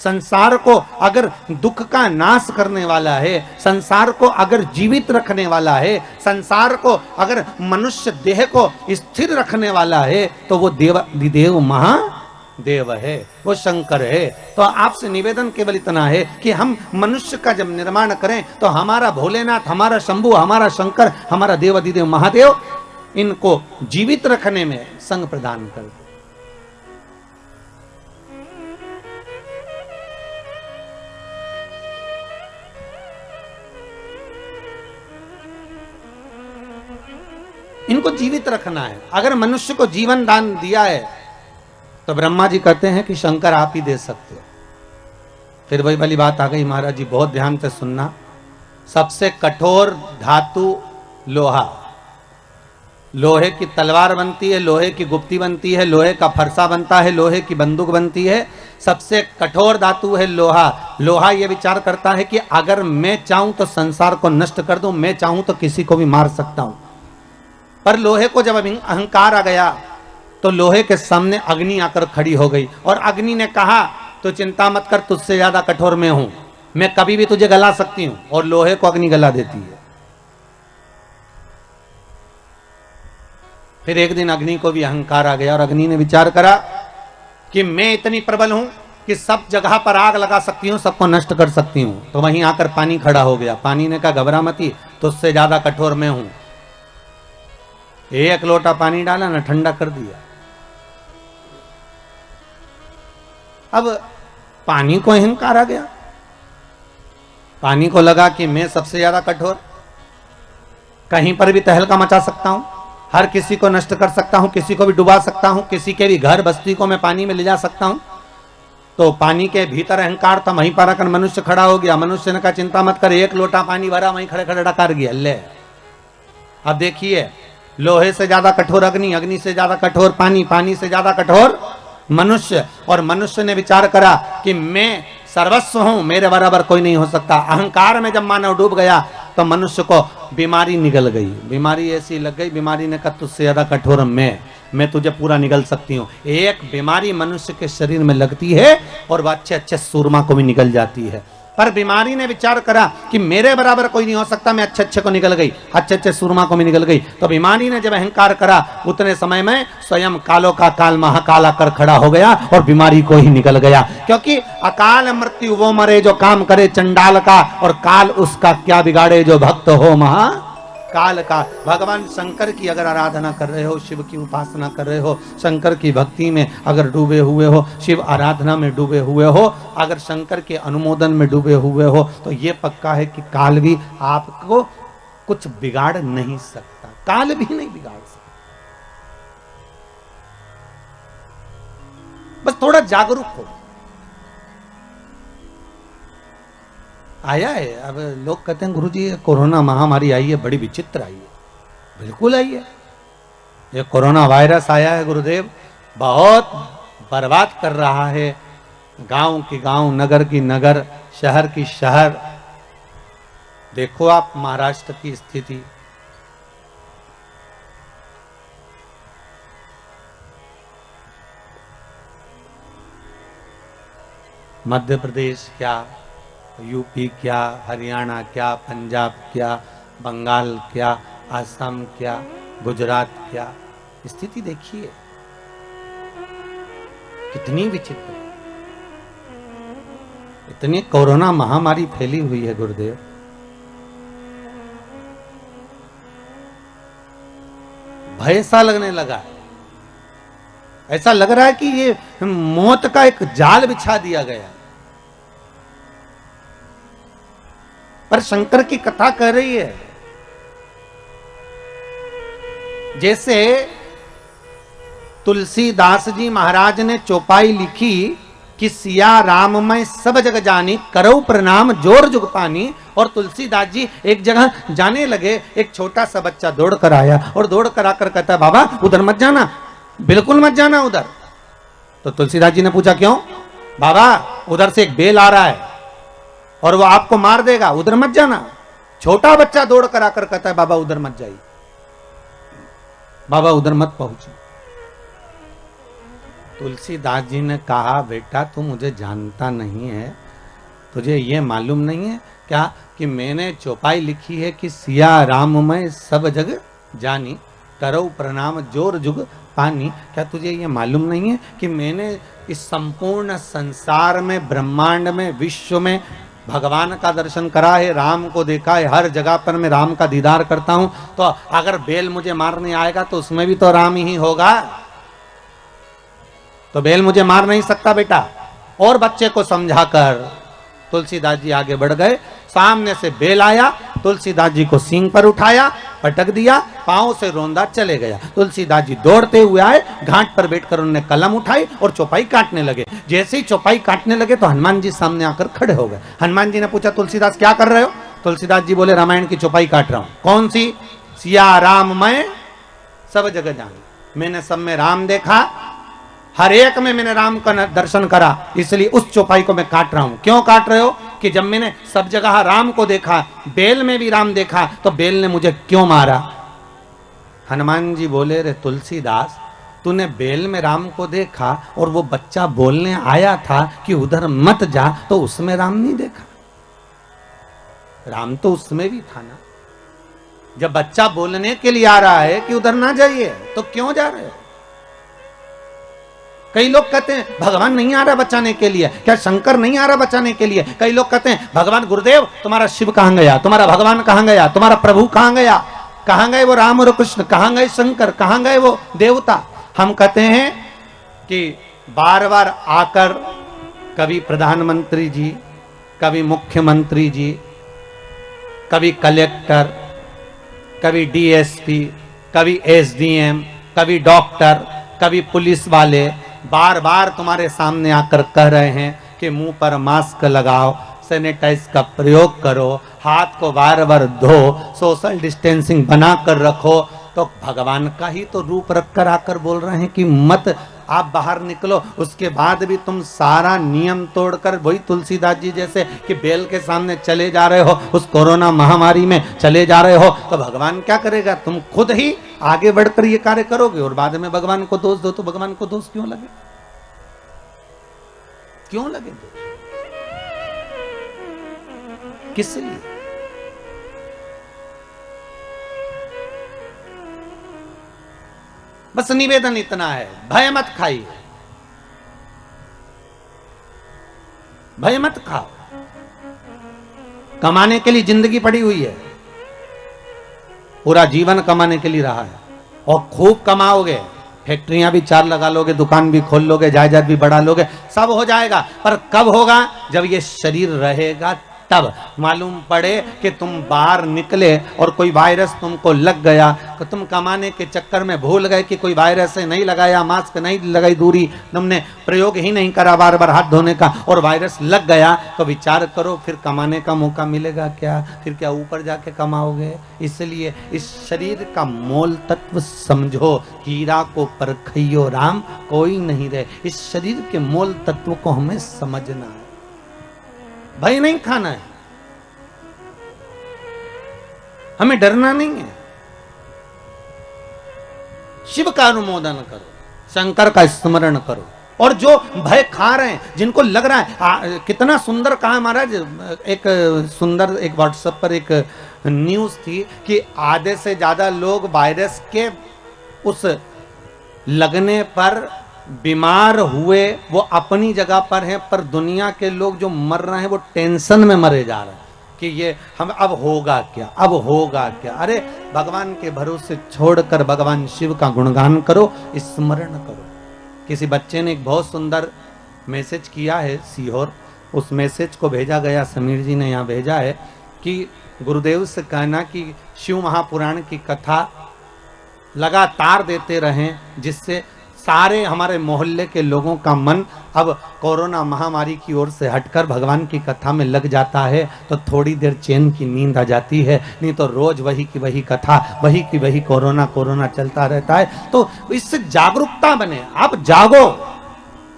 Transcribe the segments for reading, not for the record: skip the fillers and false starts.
संसार को अगर दुख का नाश करने वाला है, संसार को अगर जीवित रखने वाला है, संसार को अगर मनुष्य देह को स्थिर रखने वाला है, तो वो देव महादेव है, वो शंकर है। तो आपसे निवेदन केवल इतना है कि हम मनुष्य का जब निर्माण करें तो हमारा भोलेनाथ, हमारा शंभु, हमारा शंकर, हमारा देवाधिदेव महादेव इनको जीवित रखने में संग प्रदान कर दे। इनको जीवित रखना है। अगर मनुष्य को जीवन दान दिया है तो ब्रह्मा जी कहते हैं कि शंकर आप ही दे सकते हो। फिर वही वाली बात आ गई, महाराज जी बहुत ध्यान से सुनना। सबसे कठोर धातु लोहा, लोहे की तलवार बनती है, लोहे की गुप्ती बनती है, लोहे का फरसा बनता है, लोहे की बंदूक बनती है। सबसे कठोर धातु है लोहा। लोहा यह विचार करता है कि अगर मैं चाहूं तो संसार को नष्ट कर दूं, मैं चाहूं तो किसी को भी मार सकता हूं। पर लोहे को जब अहंकार आ गया तो लोहे के सामने अग्नि आकर खड़ी हो गई और अग्नि ने कहा तो चिंता मत कर, तुझसे ज्यादा कठोर मैं हूं, मैं कभी भी तुझे गला सकती हूं। और लोहे को अग्नि गला देती है। फिर एक दिन अग्नि को भी अहंकार आ गया और अग्नि ने विचार करा कि मैं इतनी प्रबल हूं कि सब जगह पर आग लगा सकती हूं, सबको नष्ट कर सकती हूं। तो वहीं आकर पानी खड़ा हो गया। पानी ने कहा घबरा मती, तुझसे ज्यादा कठोर मैं हूं। एक लोटा पानी डाला ना, ठंडा कर दिया। अब पानी को अहंकार आ गया। पानी को लगा कि मैं सबसे ज्यादा कठोर, कहीं पर भी तहलका मचा सकता हूं, हर किसी को नष्ट कर सकता हूं, किसी को भी डुबा सकता हूं, किसी के भी घर बस्ती को मैं पानी में ले जा सकता हूं। तो पानी के भीतर अहंकार था, वहीं पर आकर मनुष्य खड़ा हो गया। मनुष्य ने कहा चिंता मत कर, एक लोटा पानी भरा, वहीं खड़े खड़े डकार गया। ले अब देखिए, लोहे से ज्यादा कठोर अग्नि, अग्नि से ज्यादा कठोर पानी, पानी से ज्यादा कठोर मनुष्य। और मनुष्य ने विचार करा कि मैं सर्वस्व हूं, मेरे बराबर कोई नहीं हो सकता। अहंकार में जब मानव डूब गया तो मनुष्य को बीमारी निगल गई। बीमारी ऐसी लग गई, बीमारी ने कहा तुझसे ज्यादा कठोर मैं तुझे पूरा निगल सकती हूँ। एक बीमारी मनुष्य के शरीर में लगती है और वह अच्छे अच्छे सूरमा को भी निगल जाती है। पर बीमारी ने विचार करा कि मेरे बराबर कोई नहीं हो सकता, मैं अच्छे अच्छे को निकल गई, अच्छे अच्छे सूरमा को भी निकल गई। तो बीमारी ने जब अहंकार करा, उतने समय में स्वयं कालों का काल महाकाल आकर खड़ा हो गया और बीमारी को ही निकल गया। क्योंकि अकाल मृत्यु वो मरे जो काम करे चंडाल का, और काल उसका क्या बिगाड़े जो भक्त हो महाकाल का। भगवान शंकर की अगर आराधना कर रहे हो, शिव की उपासना कर रहे हो, शंकर की भक्ति में अगर डूबे हुए हो, शिव आराधना में डूबे हुए हो, अगर शंकर के अनुमोदन में डूबे हुए हो, तो ये पक्का है कि काल भी आपको कुछ बिगाड़ नहीं सकता। काल भी नहीं बिगाड़ सकता। बस थोड़ा जागरूक हो। आया है। अब लोग कहते हैं गुरुजी कोरोना महामारी आई है, बड़ी विचित्र आई है। बिल्कुल आई है। ये कोरोना वायरस आया है गुरुदेव, बहुत बर्बाद कर रहा है। गांव की गांव, नगर की नगर, शहर की शहर। देखो आप महाराष्ट्र की स्थिति, मध्य प्रदेश क्या, यूपी क्या, हरियाणा क्या, पंजाब क्या, बंगाल क्या, आसाम क्या, गुजरात क्या। स्थिति देखिए कितनी विचित्र, इतनी कोरोना महामारी फैली हुई है गुरुदेव। भय सा लगने लगा है। ऐसा लग रहा है कि ये मौत का एक जाल बिछा दिया गया। पर शंकर की कथा कह रही है, जैसे तुलसीदास जी महाराज ने चौपाई लिखी कि सिया राम मैं सब जग जानी, करऊ प्रणाम जोर जुग पानी। और तुलसीदास जी एक जगह जाने लगे, एक छोटा सा बच्चा दौड़ कर आया और दौड़ कर आकर कहता है बाबा उधर मत जाना, बिल्कुल मत जाना उधर। तो तुलसीदास जी ने पूछा क्यों? बाबा उधर से एक बेल आ रहा है और वो आपको मार देगा, उधर मत जाना। छोटा बच्चा दौड़ कर आकर कहता है बाबा उधर मत जाइए, बाबा उधर मत पहुंचे। तुलसीदास जी ने कहा, बेटा तू मुझे जानता नहीं है, तुझे ये मालूम नहीं है क्या कि मैंने चौपाई लिखी है कि सिया राम मैं सब जग जानी, करो प्रणाम जोर जुग पानी। क्या तुझे ये मालूम नहीं है कि मैंने इस संपूर्ण संसार में, ब्रह्मांड में, विश्व में भगवान का दर्शन करा है, राम को देखा है, हर जगह पर मैं राम का दीदार करता हूं। तो अगर बेल मुझे मारने आएगा तो उसमें भी तो राम ही होगा, तो बेल मुझे मार नहीं सकता बेटा। और बच्चे को समझाकर तुलसीदास जी आगे बढ़ गए। सामने से बेल आया, तुलसीदास जी को सींग पर उठाया, पटक दिया, पांव से रोंदा चले गया। तुलसीदास जी दौड़ते हुए आए, घाट पर बैठकर उन्होंने कलम उठाई और चौपाई काटने लगे। जैसे ही चौपाई काटने लगे तो हनुमान जी सामने आकर खड़े हो गए। हनुमान जी ने पूछा, तुलसीदास क्या कर रहे हो? तुलसीदास जी बोले, रामायण की चौपाई काट रहा हूं। कौन सी? सिया राम मैं सब जगह जान, मैंने सब में राम देखा, हर एक में मैंने राम का दर्शन करा, इसलिए उस चौपाई को मैं काट रहा हूं। क्यों काट रहे हो? कि जब मैंने सब जगह राम को देखा, बेल में भी राम देखा, तो बेल ने मुझे क्यों मारा? हनुमान जी बोले, रे तुलसीदास, तूने बेल में राम को देखा और वो बच्चा बोलने आया था कि उधर मत जा, तो उसमें राम नहीं देखा? राम तो उसमें भी था ना। जब बच्चा बोलने के लिए आ रहा है कि उधर ना जाइए, तो क्यों जा रहे हो? कई लोग कहते हैं भगवान नहीं आ रहा बचाने के लिए, क्या शंकर नहीं आ रहा बचाने के लिए? कई लोग कहते हैं भगवान गुरुदेव तुम्हारा शिव कहां गया, तुम्हारा भगवान कहां गया, तुम्हारा प्रभु कहां गया, कहां गए वो राम और कृष्ण, कहां गए शंकर, कहां गए वो देवता? हम कहते हैं कि बार बार आकर कभी प्रधानमंत्री जी, कभी मुख्यमंत्री जी, कभी कलेक्टर, कभी डीएसपी, कभी एसडीएम, कभी डॉक्टर, कभी पुलिस वाले बार बार तुम्हारे सामने आकर कह रहे हैं कि मुंह पर मास्क लगाओ, सैनिटाइज का प्रयोग करो, हाथ को बार बार धो, सोशल डिस्टेंसिंग बना कर रखो। तो भगवान का ही तो रूप रखकर आकर बोल रहे हैं कि मत आप बाहर निकलो। उसके बाद भी तुम सारा नियम तोड़कर वही तुलसीदास जी जैसे कि बेल के सामने चले जा रहे हो, उस कोरोना महामारी में चले जा रहे हो, तो भगवान क्या करेगा? तुम खुद ही आगे बढ़कर ये कार्य करोगे और बाद में भगवान को दोष दो, तो भगवान को दोष क्यों लगे? क्यों लगे दोष? किस लिए? बस निवेदन इतना है, भय मत खाइए, भय मत खाओ। कमाने के लिए जिंदगी पड़ी हुई है, पूरा जीवन कमाने के लिए रहा है, और खूब कमाओगे, फैक्ट्रियां भी 4 लगा लोगे, दुकान भी खोल लोगे, जायदाद भी बढ़ा लोगे, सब हो जाएगा। पर कब होगा? जब ये शरीर रहेगा तब। मालूम पड़े कि तुम बाहर निकले और कोई वायरस तुमको लग गया, तो तुम कमाने के चक्कर में भूल गए कि कोई वायरस है, नहीं लगाया, मास्क नहीं लगाई, दूरी तुमने प्रयोग ही नहीं करा बार बार हाथ धोने का, और वायरस लग गया, तो विचार करो फिर कमाने का मौका मिलेगा क्या? फिर क्या ऊपर जाके कमाओगे? इसलिए इस शरीर का मोल तत्व समझो, हीरा को परखइयो राम कोई नहीं रहे। इस शरीर के मोल तत्व को हमें समझना है, भय नहीं खाना है, हमें डरना नहीं है। शिव का अनुमोदन करो, शंकर का स्मरण करो। और जो भय खा रहे हैं, जिनको लग रहा है कितना सुंदर कहा महाराज, एक सुंदर एक व्हाट्सएप पर एक न्यूज थी कि आधे से ज्यादा लोग वायरस के उस लगने पर बीमार हुए वो अपनी जगह पर हैं, पर दुनिया के लोग जो मर रहे हैं वो टेंशन में मरे जा रहे हैं कि ये हम अब होगा क्या, अब होगा क्या। अरे भगवान के भरोसे छोड़कर भगवान शिव का गुणगान करो, स्मरण करो। किसी बच्चे ने एक बहुत सुंदर मैसेज किया है सीहोर, उस मैसेज को भेजा गया, समीर जी ने यहाँ भेजा है कि गुरुदेव से कहना कि शिव महापुराण की कथा लगातार देते रहें, जिससे सारे हमारे मोहल्ले के लोगों का मन अब कोरोना महामारी की ओर से हटकर भगवान की कथा में लग जाता है, तो थोड़ी देर चैन की नींद आ जाती है। नहीं तो रोज वही की वही कथा, वही की वही कोरोना कोरोना चलता रहता है। तो इससे जागरूकता बने, आप जागो,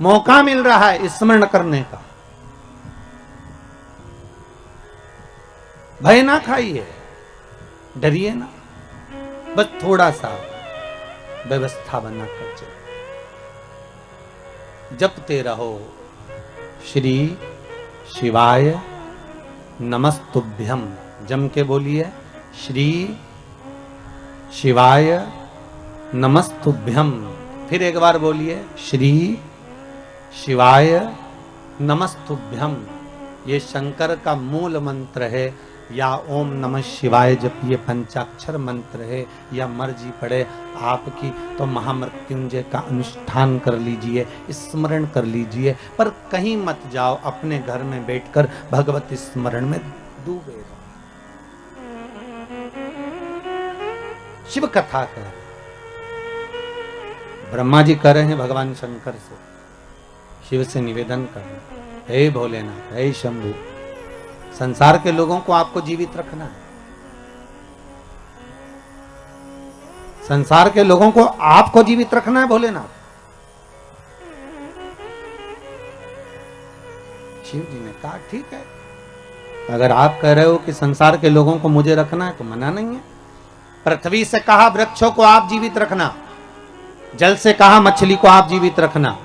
मौका मिल रहा है स्मरण करने का। भय ना खाइए, डरिए ना, बस थोड़ा सा व्यवस्था बना कर चलिए। जपते रहो श्री शिवाय नमस्तुभ्यम। जम के बोलिए श्री शिवाय नमस्तुभ्यम। फिर एक बार बोलिए श्री शिवाय नमस्तुभ्यम। ये शंकर का मूल मंत्र है, या ओम नमः शिवाय जपिए पंचाक्षर मंत्र है, या मर्जी पड़े आपकी तो महामृत्युंजय का अनुष्ठान कर लीजिए, स्मरण कर लीजिए, पर कहीं मत जाओ, अपने घर में बैठकर भगवत स्मरण में डूबे रहो। शिव कथा कर ब्रह्मा जी कर रहे हैं भगवान शंकर से, शिव से निवेदन कर रहे हैं, हे भोलेनाथ, हे शंभु, संसार के लोगों को आपको जीवित रखना है, संसार के लोगों को आपको जीवित रखना है भोलेनाथ। शिव जी ने कहा ठीक है, अगर आप कह रहे हो कि संसार के लोगों को मुझे रखना है तो मना नहीं है। पृथ्वी से कहा वृक्षों को आप जीवित रखना, जल से कहा मछली को आप जीवित रखना।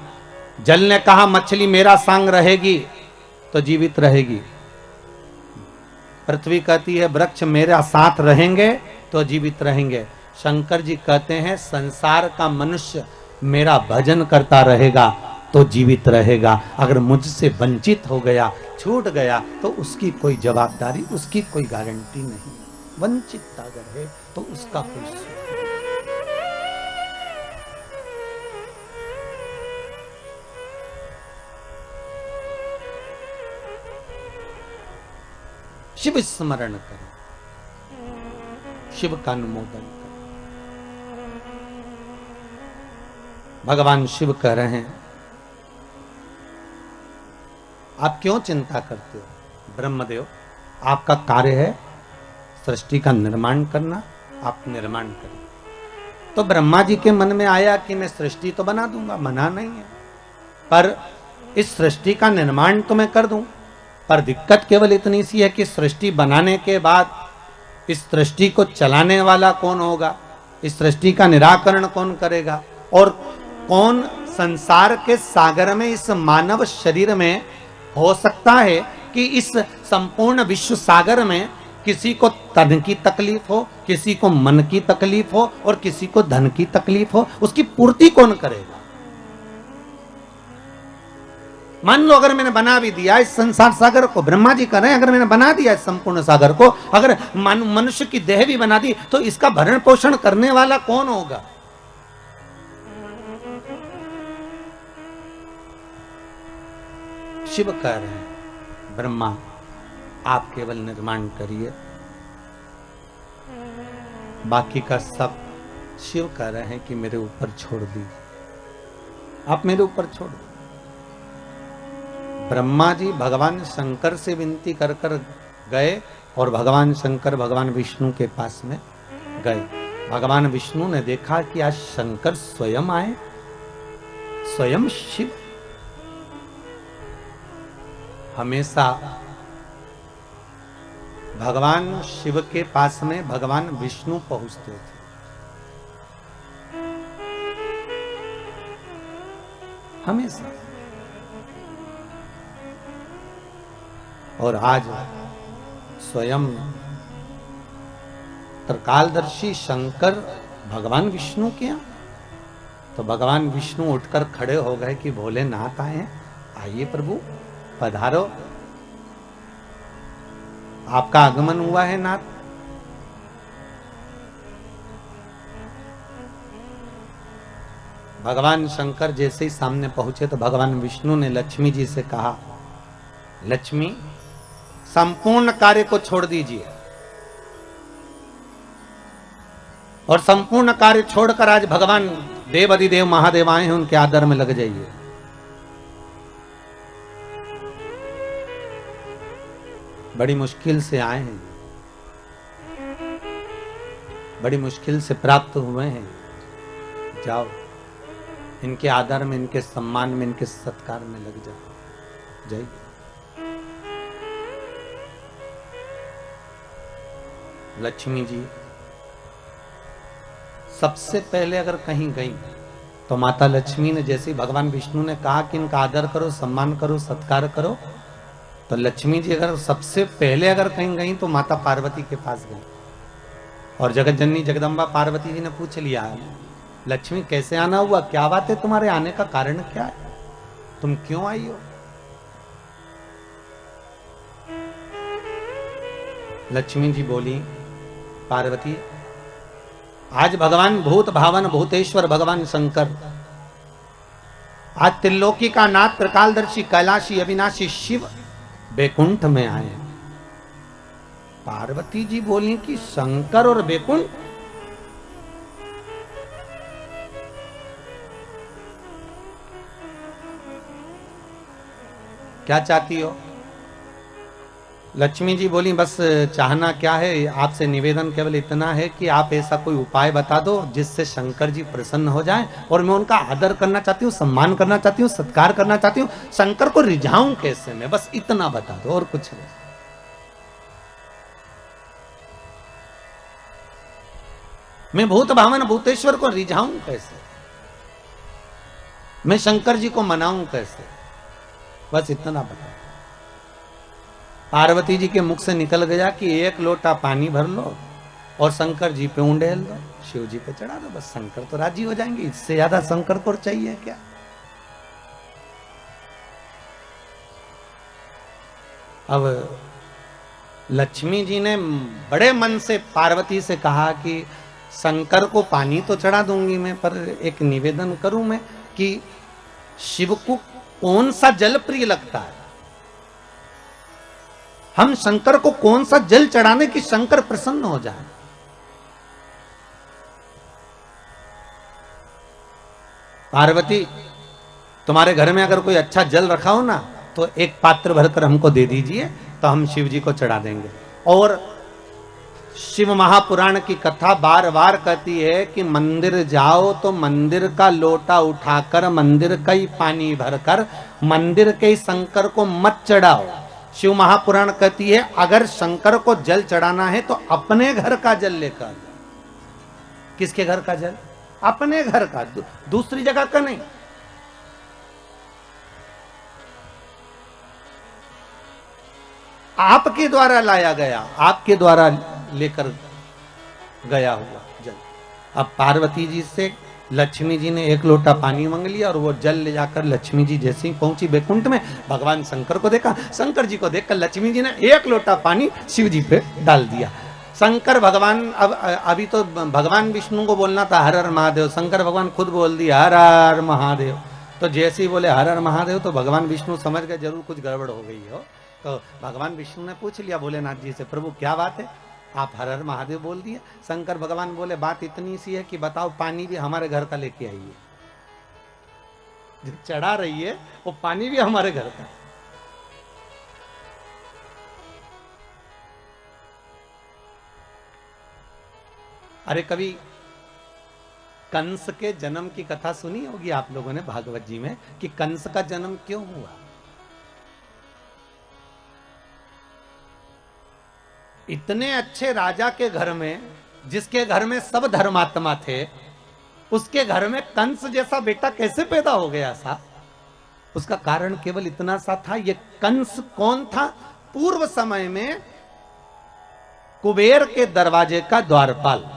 जल ने कहा मछली मेरा संग रहेगी तो जीवित रहेगी, पृथ्वी कहती है वृक्ष मेरा साथ रहेंगे तो जीवित रहेंगे। शंकर जी कहते हैं संसार का मनुष्य मेरा भजन करता रहेगा तो जीवित रहेगा, अगर मुझसे वंचित हो गया, छूट गया तो उसकी कोई जवाबदारी, उसकी कोई गारंटी नहीं। वंचित अगर है तो उसका कोई शिव स्मरण करें, शिव का अनुमोदन करें। भगवान शिव कह रहे हैं आप क्यों चिंता करते हो? ब्रह्मदेव, आपका कार्य है सृष्टि का निर्माण करना, आप निर्माण करें। तो ब्रह्मा जी के मन में आया कि मैं सृष्टि तो बना दूंगा, मना नहीं है, पर इस सृष्टि का निर्माण तो मैं कर दूं, पर दिक्कत केवल इतनी सी है कि सृष्टि बनाने के बाद इस सृष्टि को चलाने वाला कौन होगा, इस सृष्टि का निराकरण कौन करेगा, और कौन संसार के सागर में इस मानव शरीर में हो सकता है कि इस संपूर्ण विश्व सागर में किसी को तन की तकलीफ हो, किसी को मन की तकलीफ हो और किसी को धन की तकलीफ हो, उसकी पूर्ति कौन करेगा? मान लो अगर मैंने बना भी दिया इस संसार सागर को, ब्रह्मा जी कह रहे हैं अगर मैंने बना दिया इस संपूर्ण सागर को, अगर मनुष्य की देह भी बना दी तो इसका भरण पोषण करने वाला कौन होगा? शिव कह रहे हैं ब्रह्मा आप केवल निर्माण करिए, बाकी का सब शिव कह रहे हैं कि मेरे ऊपर छोड़ दीजिए, आप मेरे ऊपर छोड़ दो। ब्रह्मा जी भगवान शंकर से विनती कर कर गए और भगवान शंकर भगवान विष्णु के पास में गए। भगवान विष्णु ने देखा कि आज शंकर स्वयं आए, स्वयं शिव। हमेशा भगवान शिव के पास में भगवान विष्णु पहुंचते थे। हमेशा। और आज स्वयं त्रिकालदर्शी शंकर भगवान विष्णु के यहाँ, तो भगवान विष्णु उठकर खड़े हो गए कि भोलेनाथ आए हैं, आइए प्रभु पधारो, आपका आगमन हुआ है नाथ। भगवान शंकर जैसे ही सामने पहुंचे तो भगवान विष्णु ने लक्ष्मी जी से कहा, लक्ष्मी संपूर्ण कार्य को छोड़ दीजिए और संपूर्ण कार्य छोड़कर आज भगवान देव अधिदेव महादेव आए हैं, उनके आदर में लग जाइए। बड़ी मुश्किल से आए हैं, बड़ी मुश्किल से प्राप्त हुए हैं, जाओ इनके आदर में, इनके सम्मान में, इनके सत्कार में लग जाओ, जाइए। लक्ष्मी जी सबसे पहले अगर कहीं गई तो माता लक्ष्मी ने जैसे भगवान विष्णु ने कहा कि इनका आदर करो, सम्मान करो, सत्कार करो, तो लक्ष्मी जी अगर सबसे पहले अगर कहीं गई तो माता पार्वती के पास गई और जगत जननी जगदम्बा पार्वती जी ने पूछ लिया, लक्ष्मी कैसे आना हुआ, क्या बात है, तुम्हारे आने का कारण क्या है, तुम क्यों आई हो? लक्ष्मी जी बोली, पार्वती आज भगवान भूत भावन भूतेश्वर भगवान शंकर, आज त्रिलोकी का नाथ त्रिकालदर्शी कैलाशी अविनाशी शिव बैकुंठ में आए। पार्वती जी बोली कि शंकर और बैकुंठ, क्या चाहती हो? लक्ष्मी जी बोली बस चाहना क्या है, आपसे निवेदन केवल इतना है कि आप ऐसा कोई उपाय बता दो जिससे शंकर जी प्रसन्न हो जाएं, और मैं उनका आदर करना चाहती हूँ, सम्मान करना चाहती हूँ, सत्कार करना चाहती हूँ, शंकर को रिझाऊं कैसे मैं, बस इतना बता दो और कुछ नहीं। मैं भूत भावन भूतेश्वर को रिझाऊं कैसे, मैं शंकर जी को मनाऊं कैसे, बस इतना बता। पार्वती जी के मुख से निकल गया कि एक लोटा पानी भर लो और शंकर जी पे उंडेल दो, शिव जी पे चढ़ा दो, बस शंकर तो राजी हो जाएंगे, इससे ज्यादा शंकर को चाहिए क्या? अब लक्ष्मी जी ने बड़े मन से पार्वती से कहा कि शंकर को पानी तो चढ़ा दूंगी मैं, पर एक निवेदन करूं मैं कि शिव को कौन सा जल प्रिय लगता है, हम शंकर को कौन सा जल चढ़ाने की शंकर प्रसन्न हो जाए। पार्वती तुम्हारे घर में अगर कोई अच्छा जल रखा हो ना तो एक पात्र भरकर हमको दे दीजिए, तो हम शिव जी को चढ़ा देंगे। और शिव महापुराण की कथा बार बार कहती है कि मंदिर जाओ तो मंदिर का लोटा उठाकर मंदिर का ही पानी भरकर मंदिर के शंकर को मत चढ़ाओ। शिव महापुराण कहती है अगर शंकर को जल चढ़ाना है तो अपने घर का जल लेकर। किसके घर का जल? अपने घर का, दूसरी जगह का नहीं। आपके द्वारा लाया गया, आपके द्वारा लेकर गया हुआ जल। अब पार्वती जी से लक्ष्मी जी ने एक लोटा पानी मांग लिया और वो जल ले जाकर लक्ष्मी जी जैसे ही पहुंची बैकुंठ में, भगवान शंकर को देखा, शंकर जी को देखकर लक्ष्मी जी ने एक लोटा पानी शिव जी पे डाल दिया। शंकर भगवान, अब अभी तो भगवान विष्णु को बोलना था हर हर महादेव, शंकर भगवान खुद बोल दिया हर हर महादेव। तो जैसे ही बोले हर हर महादेव तो भगवान विष्णु समझ गए जरूर कुछ गड़बड़ हो गई हो। तो भगवान विष्णु ने पूछ लिया भोलेनाथ जी से, प्रभु क्या बात है, आप हर हर महादेव बोल दिए। शंकर भगवान बोले बात इतनी सी है कि बताओ पानी भी हमारे घर का लेके आइए, जो चढ़ा रही है वो पानी भी हमारे घर का। अरे कभी कंस के जन्म की कथा सुनी होगी आप लोगों ने भागवत जी में, कि कंस का जन्म क्यों हुआ। इतने अच्छे राजा के घर में, जिसके घर में सब धर्मात्मा थे, उसके घर में कंस जैसा बेटा कैसे पैदा हो गया सा? उसका कारण केवल इतना सा था। ये कंस कौन था? पूर्व समय में कुबेर के दरवाजे का द्वारपाल।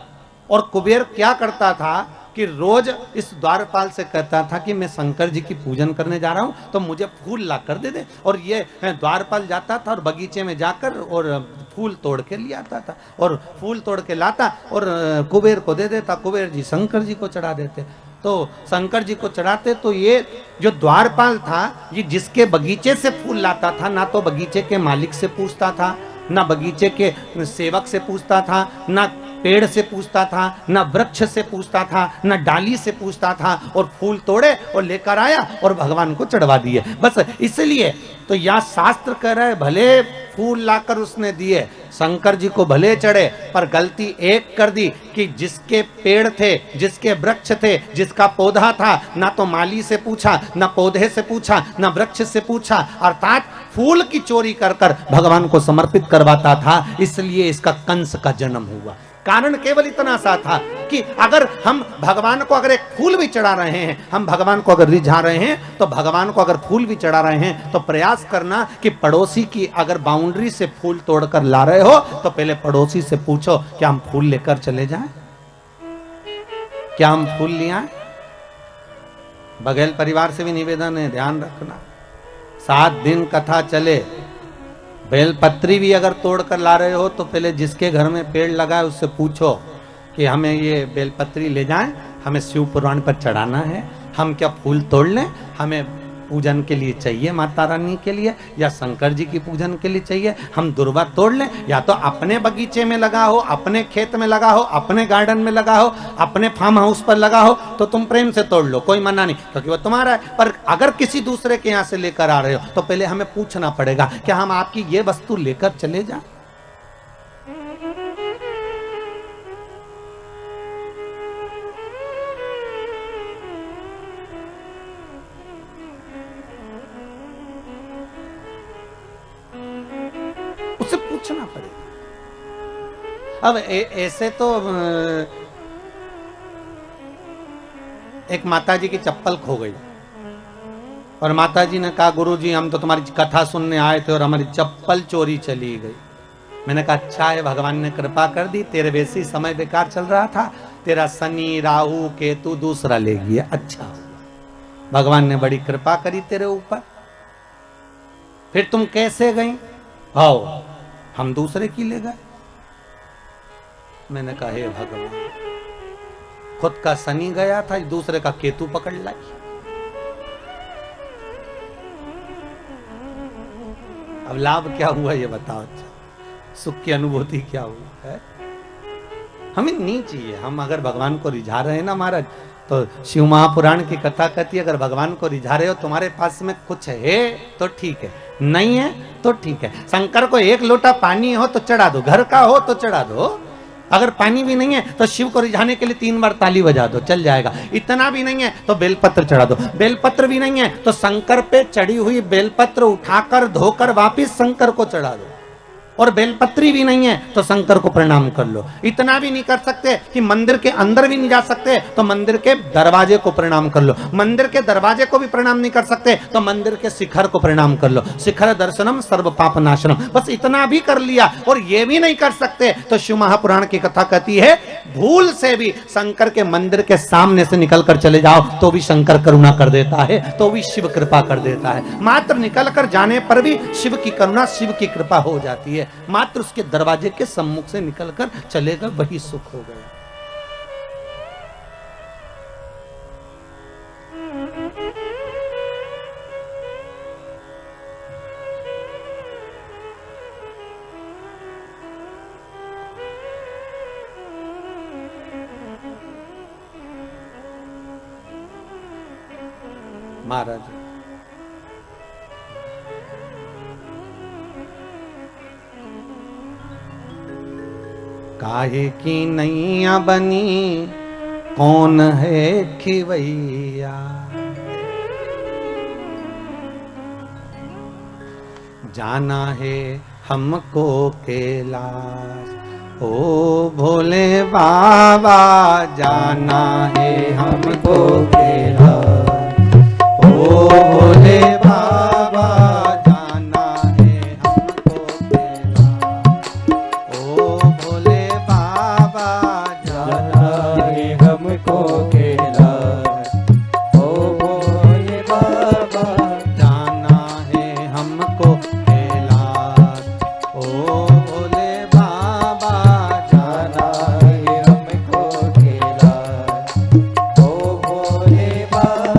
और कुबेर क्या करता था कि रोज इस द्वारपाल से कहता था कि मैं शंकर जी की पूजन करने जा रहा हूं, तो मुझे फूल ला कर दे दे। और ये द्वारपाल जाता था और बगीचे में जाकर और फूल तोड़ के ले आता था, और फूल तोड़ के लाता और कुबेर को दे देता। कुबेर जी शंकर जी को चढ़ा देते। तो शंकर जी को चढ़ाते तो ये जो द्वारपाल था, ये जिसके बगीचे से फूल लाता था, ना तो बगीचे के मालिक से पूछता था, ना बगीचे के सेवक से पूछता था, ना पेड़ से पूछता था, ना वृक्ष से पूछता था, ना डाली से पूछता था, और फूल तोड़े और लेकर आया और भगवान को चढ़वा दिए। बस इसलिए तो यह शास्त्र कह रहा है भले फूल लाकर उसने दिए, शंकर जी को भले चढ़े, पर गलती एक कर दी कि जिसके पेड़ थे, जिसके वृक्ष थे, जिसका पौधा था, ना तो माली से पूछा, ना पौधे से पूछा, ना वृक्ष से पूछा, अर्थात फूल की चोरी कर कर भगवान को समर्पित करवाता था। इसलिए इसका कंस का जन्म हुआ। कारण केवल इतना सा था कि अगर हम भगवान को अगर एक फूल भी चढ़ा रहे हैं, हम भगवान को अगर रिझा रहे हैं, तो भगवान को अगर फूल भी चढ़ा रहे हैं तो प्रयास करना कि पड़ोसी की अगर बाउंड्री से फूल तोड़कर ला रहे हो तो पहले पड़ोसी से पूछो क्या हम फूल लेकर चले जाएं, क्या हम फूल ले आए। बघेल परिवार से भी निवेदन है, ध्यान रखना 7 दिन कथा चले, बेलपत्री भी अगर तोड़ कर ला रहे हो तो पहले जिसके घर में पेड़ लगा है उससे पूछो कि हमें ये बेलपत्री ले जाएं, हमें शिव पुराण पर चढ़ाना है, हम क्या फूल तोड़ लें, हमें पूजन के लिए चाहिए माता रानी के लिए या शंकर जी की पूजन के लिए चाहिए, हम दुर्वा तोड़ लें। या तो अपने बगीचे में लगा हो, अपने खेत में लगा हो, अपने गार्डन में लगा हो, अपने फार्म हाउस पर लगा हो तो तुम प्रेम से तोड़ लो, कोई मना नहीं, क्योंकि वो तुम्हारा है। पर अगर किसी दूसरे के यहाँ से लेकर आ रहे हो तो पहले हमें पूछना पड़ेगा क्या हम आपकी ये वस्तु लेकर चले जाएं। उसे पूछना पड़ेगा। अब ऐसे तो एक माता जी की चप्पल खो गई और माता जी ने कहा गुरुजी हम तो तुम्हारी कथा सुनने आए थे और हमारी चप्पल चोरी चली गई। मैंने कहा अच्छा है, भगवान ने कृपा कर दी, तेरे वैसे समय बेकार चल रहा था, तेरा शनि राहु केतु दूसरा ले गया, अच्छा भगवान ने बड़ी कृपा करी तेरे ऊपर। फिर तुम कैसे गई? आओ हम दूसरे की ले गए। मैंने कहा हे भगवान, खुद का शनि गया था, दूसरे का केतु पकड़ लाई। अब लाभ क्या हुआ ये बताओ, अच्छा सुख की अनुभूति क्या हुई है? हमें नहीं चाहिए। हम अगर भगवान को रिझा रहे हैं ना महाराज, तो शिव महापुराण की कथा कहती है अगर भगवान को रिझा रहे हो तुम्हारे पास में कुछ है तो ठीक है, नहीं है तो ठीक है। शंकर को 1 लोटा पानी हो तो चढ़ा दो, घर का हो तो चढ़ा दो, अगर पानी भी नहीं है तो शिव को रिझाने के लिए 3 बार ताली बजा दो, चल जाएगा। इतना भी नहीं है तो बेलपत्र चढ़ा दो, बेलपत्र भी नहीं है तो शंकर पे चढ़ी हुई बेलपत्र उठाकर धोकर वापिस शंकर को चढ़ा दो, और बेलपत्री भी नहीं है तो शंकर को प्रणाम कर लो। इतना भी नहीं कर सकते कि मंदिर के अंदर भी नहीं जा सकते तो मंदिर के दरवाजे को प्रणाम कर लो, मंदिर के दरवाजे को भी प्रणाम नहीं कर सकते तो मंदिर के शिखर को प्रणाम कर लो। शिखर दर्शनम सर्व पाप नाशनम, बस इतना भी कर लिया और ये भी नहीं कर सकते तो शिव महापुराण की कथा कहती है भूल से भी शंकर के मंदिर के सामने से निकल कर चले जाओ तो भी शंकर करुणा कर देता है, तो भी शिव कृपा कर देता है। मात्र निकल कर जाने पर भी शिव की करुणा शिव की कृपा हो जाती है। मात्र उसके दरवाजे के सम्मुख से निकलकर चलेगा वही सुख हो गया। महाराज काहे की नैया बनी कौन है खिवैया, जाना है हमको कैलाश, ओ भोले बाबा जाना है हमको कैलाश, ओ भोले बाबा जाना है हमको कैलाश, ओ भोले बाबा जाना है हमको कैलाश, ओ भोले बाबा जाना है हमको कैलाश, ओ भोले बाबा जाना है हमको कैलाश, ओ भोले बाबा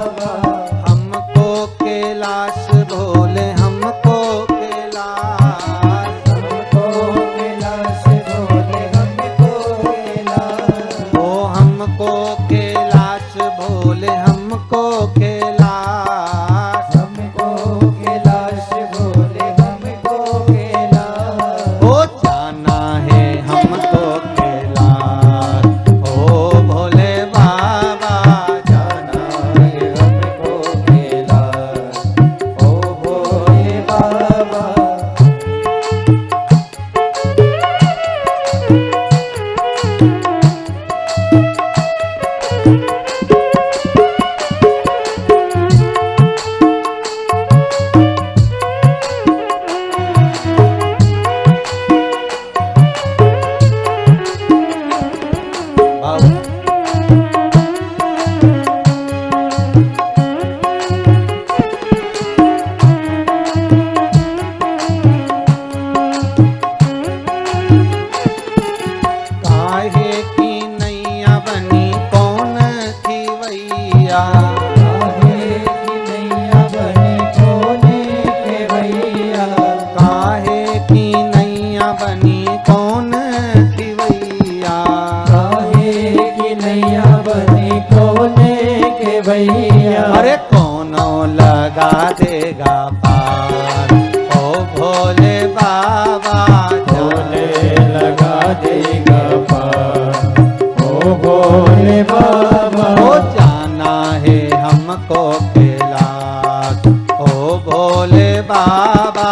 भोले बाबा भोले लगा देगा पार ओ भोले बाबा। ओ जाना है हमको कैलाश ओ भोले बाबा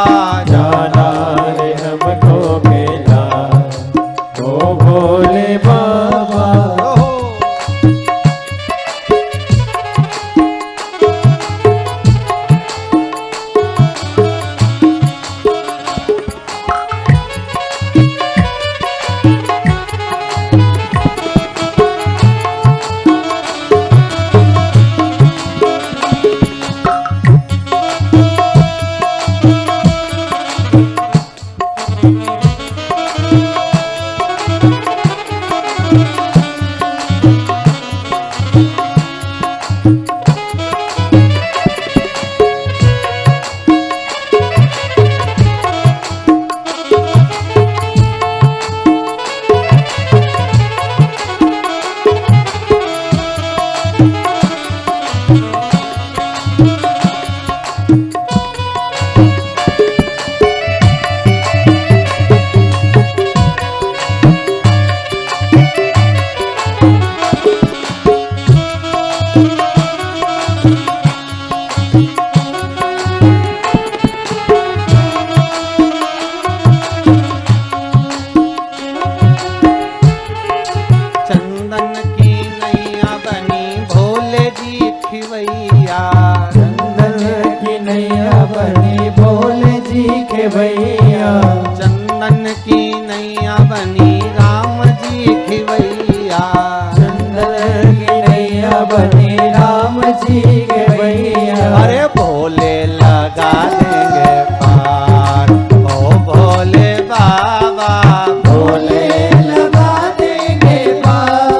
जाना है हमको कैलाश ओ भोले बाबा। चंदन की नैया बनी भोले जी खिवैया चंदन की नैया बनी भोले जी के भैया। चंदन की नैया बनी राम जी खिवैया चंदन की नैया बनी राम जी के भैया। अरे भोले लगा देंगे पार ओ भोले बाबा भोले लगा देंगे पार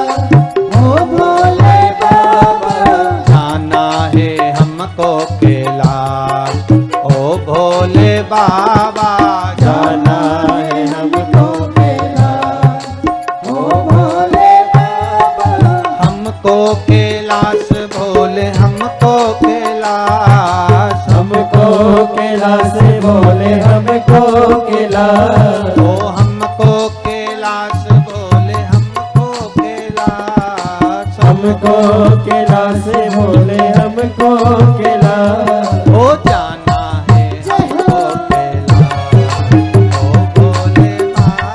ओ भोले बाबा। जाना है हमको कैलाश ओ भोले बाबा जाना है हमको कैलाश ओ भोले बाबा। हमको कैलाश भोले हमको कैलाश हमको कैलाश भोले हमको कैलाश ओ हमको कैलाश भोले हमको कैलाश हमको कैलाश भोले हमको कैलाश। ओ जाना है हमको कैलाश ओ भोले बाबा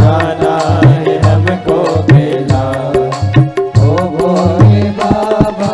जाना है हमको कैलाश ओ भोले बाबा।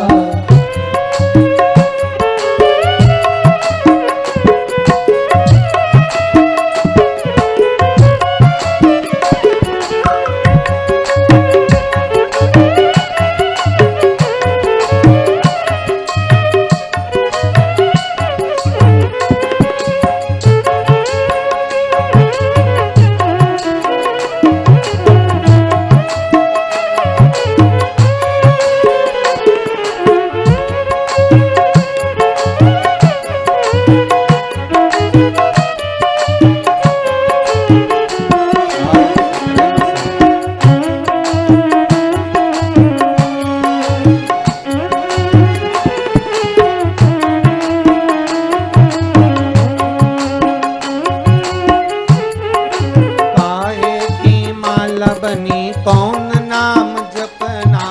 काहे की माला बनी कौन नाम जपना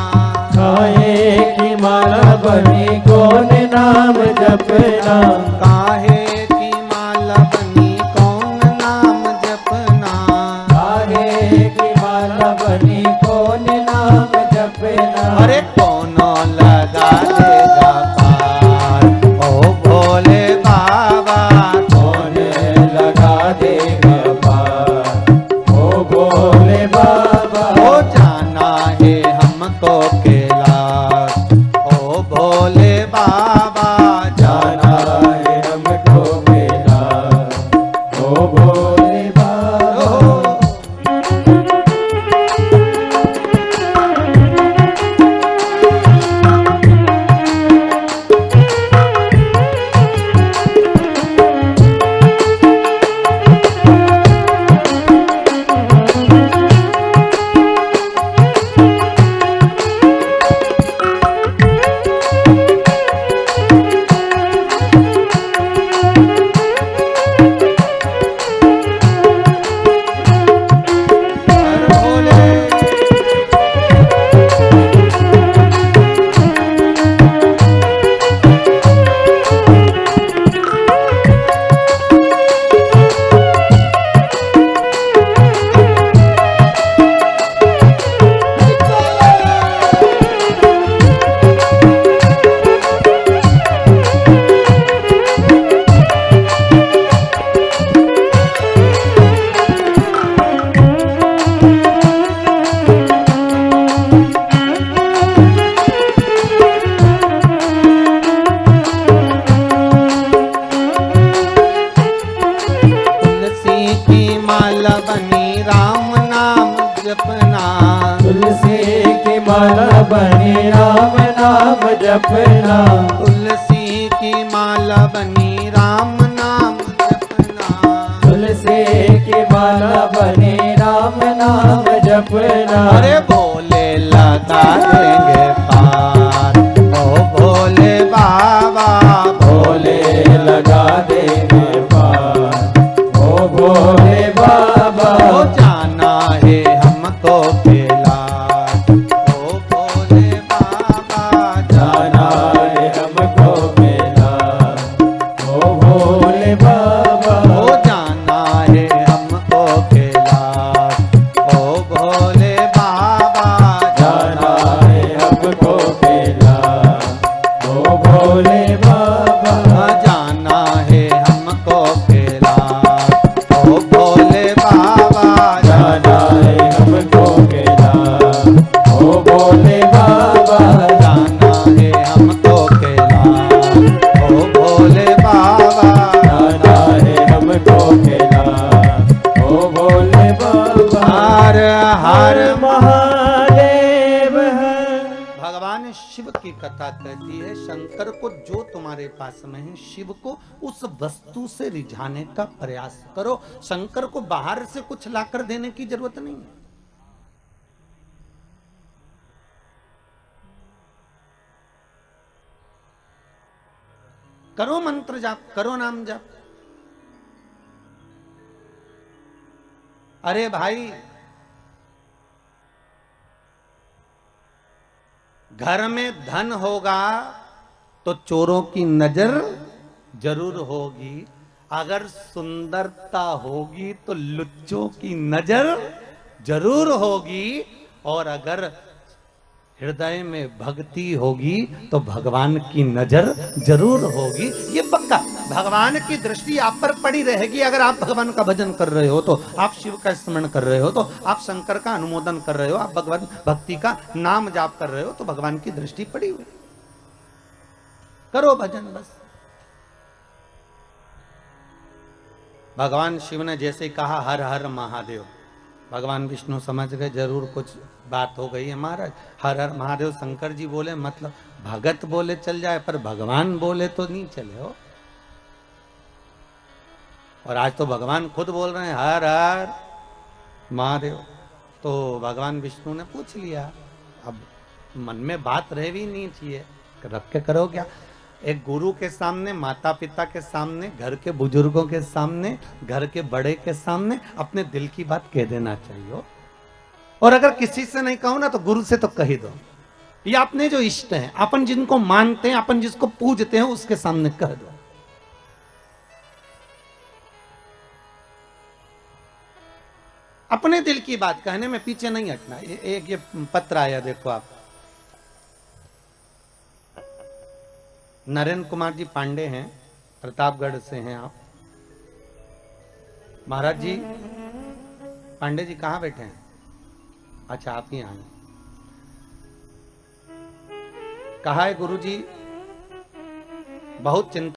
काहे की माला बनी कौन नाम जपना। काहे की माला बनी कौन नाम जपना काहे की माला बनी कौन नाम जपना। अरे कौनो लगा देगा पार ओ भोले बाबा कौन लगा देगा पार ओ भोले बाबा। ओ जाना है हमको कैलाश ओ भोले बाबा जाना है हमको कैलाश ओ भोले बाबा। की माला बनी राम नाम जपना, तुलसी की माला बनी राम नाम जपना, तुलसी की माला बनी राम नाम जपना, तुलसी की माला बनी राम नाम जपना। अरे भोले लगा देंगे पार, ओ भोले बाबा भोले लगा देंगे पार, ओ भोले बाबा ओ जाना है हमको कैलाश, ओ भोले बाबा जाना है हमको कैलाश, ओ भोले बाबा ओ जाना है हमको कैलाश, ओ भोले बाबा जाना है हमको कैलाश, ओ भोले बाबा जाना है हमको कैलाश, ओ भोले बाबा जाना है हमको कैलाश, ओ भोले बाबा जाना है हमको कैलाश, ओ भोले बाबा जाना है हमको कैलाश, ओ भोले बाबा। हर हर महादेव हर भगवान शिव की कथा कहती है, शंकर को जो तुम्हारे पास में है, शिव को उस वस्तु से रिझाने का प्रयास करो। शंकर को बाहर से कुछ लाकर देने की जरूरत नहीं है। करो मंत्र जाप, करो नाम जाप। अरे भाई, घर में धन होगा तो चोरों की नजर जरूर होगी, अगर सुंदरता होगी तो लुच्चों की नजर जरूर होगी, और अगर हृदय में भक्ति होगी तो भगवान की नजर जरूर होगी। ये पक्का, भगवान की दृष्टि आप पर पड़ी रहेगी। अगर आप भगवान का भजन कर रहे हो, तो आप शिव का स्मरण कर रहे हो, तो आप शंकर का अनुमोदन कर रहे हो, आप भगवान भक्ति का नाम जाप कर रहे हो, तो भगवान की दृष्टि पड़ी हुई। करो भजन बस। भगवान शिव ने जैसे कहा हर हर महादेव, भगवान विष्णु समझ गए जरूर कुछ बात हो गई है महाराज। हर हर महादेव शंकर जी बोले, मतलब भगत बोले चल जाए, पर भगवान बोले तो नहीं चले हो। और आज तो भगवान खुद बोल रहे हैं हर हर महादेव। तो भगवान विष्णु ने पूछ लिया, अब मन में बात रह भी नहीं चाहिए, रख के करो क्या। एक गुरु के सामने, माता पिता के सामने, घर के बुजुर्गों के सामने, घर के बड़े के सामने अपने दिल की बात कह देना चाहिए। और अगर किसी से नहीं कहो ना, तो गुरु से तो कह दो। या अपने जो इष्ट हैं, अपन जिनको मानते हैं, अपन जिसको पूजते हैं, उसके सामने कह दो। अपने दिल की बात कहने में पीछे नहीं हटना। एक ये पत्र आया, देखो आप, नरेंद्र कुमार जी पांडे हैं, प्रतापगढ़ से हैं आप। महाराज जी, पांडे जी कहाँ बैठे हैं? अच्छा, आप ही आए। कहा है गुरु जी, बहुत चिंता